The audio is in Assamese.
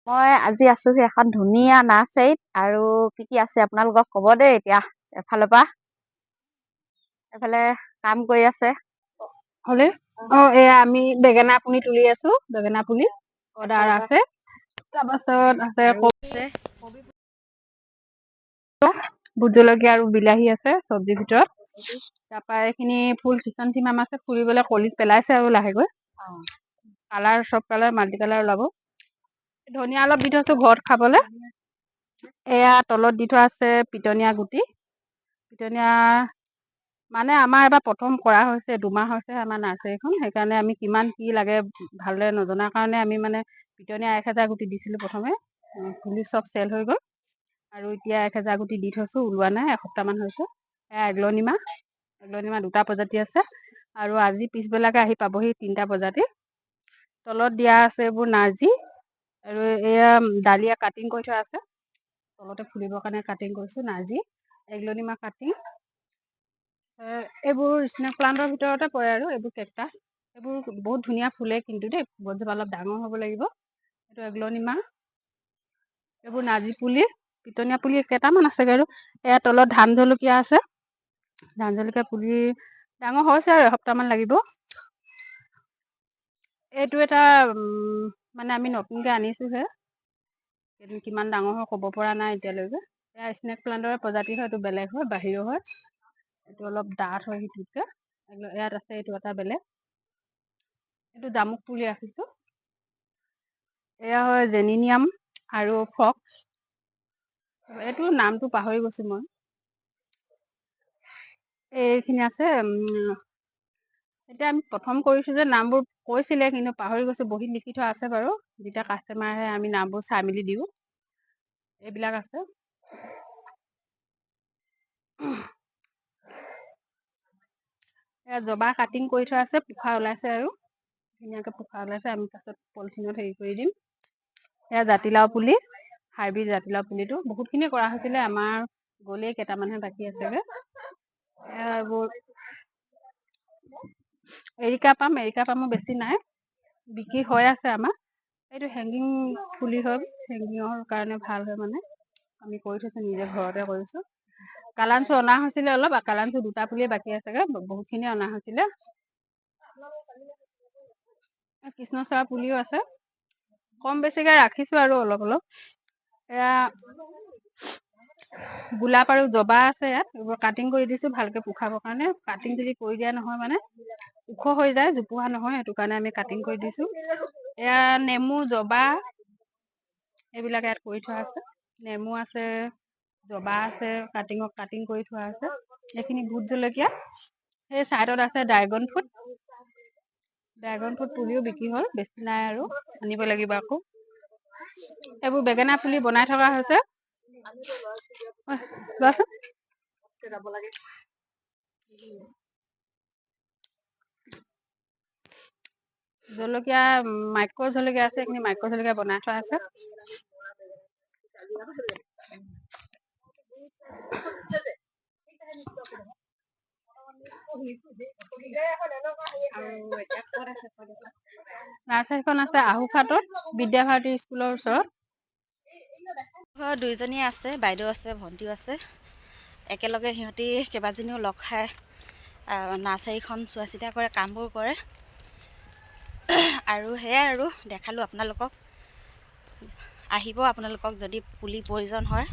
মই আজি আছোহি এখন ধুনীয়া নাৰ্চাৰীত আৰু কি আছে আপোনালোকক ক'ব দেই। এতিয়া এফালৰ পৰা এফালে কাম কৰি আছে হলে এয়া আমি বেঙেনা পুলি তুলি আছো। বেঙেনা পুলি অৰ্ডাৰ আছে। তাৰপাছত আছে ভোট জলকীয়া আৰু বিলাহী আছে চব্জিৰ ভিতৰত। তাৰপা এইখিনি ফুল কিচনথিমাম আছে, ফুৰিবলৈ কলিত পেলাইছে আৰু লাহেকৈ কালাৰ চব কালাৰ মাল্টি কালাৰ ওলাব। ধনিয়া অলপ দি থৈছো ঘৰত খাবলৈ। এয়া তলত দি থোৱা আছে পিটনীয়া গুটি। পিটনীয়া মানে আমাৰ এবাৰ প্ৰথম কৰা হৈছে, 2 মাহ হৈছে আমাৰ নাৰ্চাৰীখন। সেইকাৰণে আমি কিমান কি লাগে ভালদৰে নজনাৰ কাৰণে আমি মানে পিটনীয়া 1000 গুটি দিছিলো প্ৰথমে। পুলি চব চেল হৈ গ'ল আৰু এতিয়া 1000 গুটি দি থৈছো, ওলোৱা নাই, এসপ্তাহ মান হৈছে। এয়া এগ্লনিমা 2টা প্ৰজাতি আছে আৰু আজি পিছবেলাকে আহি পাবহি 3টা প্ৰজাতি। তলত দিয়া আছে এইবোৰ নাৰ্জী আৰু এয়া ডালিয়া কাটিং কৰি থোৱা আছে। তলতে ফুলিবৰ কাৰণে কাটিং কৰিছো নাৰ্জী, এগ্লনিমা কাটিং। এইবোৰ স্নেক প্লান্টৰ ভিতৰতে পৰে আৰু এইবোৰ কেকটাছ। এইবোৰ বহুত ধুনীয়া ফুলে কিন্তু দেই, গছজোপা অলপ ডাঙৰ হ'ব লাগিব। এইটো এগ্লনিমা, এইবোৰ নাৰ্জী পুলি, পিটনীয়া পুলি কেইটামান আছেগে আৰু। এয়া তলত ধান জলকীয়া আছে। ধান জলকীয়া পুলি ডাঙৰ হৈছে আৰু এসপ্তাহ মান লাগিব। এইটো এটা মানে আমি নতুনকে আনিছোহে। কিমান ডাঙৰ হয় ক'ব পৰা নাই এতিয়ালৈকে। এয়া স্নেক প্লান্টৰ প্ৰজাতি হয়, এইটো বেলেগ হয়, বাহিৰৰ হয়। এইটো অলপ ডাঠ হয় সিটোতকে। ইয়াত আছে এইটো এটা বেলেগ। এইটো জামুক পুলি ৰাখিছো। এয়া হয় জেনিনিয়াম আৰু ফক্স। এইটো নামটো পাহৰি গৈছো মই। এইখিনি আছে। এতিয়া আমি প্ৰথম কৰিছো যে নামবোৰ কৈছিলে, কিন্তু পাহৰি গৈছো। বহীত লিখি থোৱা আছে বাৰু। যেতিয়া কাষ্টমাৰ আহে আমি নামবোৰ চাই মেলি দিওঁ। এইবিলাক আছে। এয়া জবা কাটিং কৰি থোৱা আছে, পোখা ওলাইছে আৰু ধুনীয়াকে পোখা ওলাইছে। আমি পাছত পলিথিনত হেৰি কৰি দিম। এয়া জাতিলাও পুলি, হাইব্ৰিড জাতিলাও পুলিটো বহুত খিনি কৰা হৈছিলে, আমাৰ গ'লেই, কেইটামানহে বাকী আছেগে। এইবোৰ এৰিকা পামো বেছি নাই, বিক্ৰী হৈ আছে আমাৰ। এইটো হেংগিং ফুলি হয়, হেংগিঙৰ কাৰণে ভাল হয় মানে। আমি কৰি থৈছো, নিজে ঘৰতে কৰিছো। কালাঞ্চো অনা হৈছিলে অলপ, কালাঞ্চো 2টা পুলিয়ে বাকী আছেগে, বহুত খিনি অনা হৈছিলে। কৃষ্ণচূড়া পুলিও আছে, কম বেছিকে ৰাখিছো আৰু অলপ অলপ। এয়া গোলাপ আৰু জবা আছে ইয়াত। এইবোৰ কাটিং কৰি দিছো ভালকে পোখাবৰ কাৰণে। কাটিং যদি কৰি দিয়া নহয় মানে ওখ হৈ যায়, জোপোহা নহয়। সেইটো কাৰণে আমি কাটিং কৰি দিছো। এয়া নেমু, জবা এইবিলাক ইয়াত কৰি থোৱা আছে। নেমু আছে, জবা আছে, কাটিং কৰি থোৱা আছে। এইখিনি ভোট জলকীয়া। সেই চাইডত আছে ড্ৰাগন ফ্ৰুট। ড্ৰাগন ফ্ৰুট পুলিও বিক্ৰী হ'ল, বেছি নাই আৰু আনিব লাগিব আকৌ। এইবোৰ বেঙেনা পুলি বনাই থকা হৈছে। লোৱাচোন। জলকীয়া মাইক্ৰ' জলকীয়া আছে, এইখিনি মাইক্ৰ' জলকীয়া বনাই থোৱা আছে। নাৰ্চাৰীখন আছে আহুঘাটত, বিদ্যা ভাৰতী স্কুলৰ ওচৰত। ঘৰৰ 2জনী আছে, বাইদেউ আছে, ভণ্টিও আছে। একেলগে সিহঁতি কেইবাজনীও লগ খাই নাৰ্চাৰীখন চোৱা চিতা কৰে, কামবোৰ কৰে। আৰু সেয়াই আৰু দেখালোঁ আপোনালোকক। আহিব আপোনালোকক যদি পুলি প্ৰয়োজন হয়।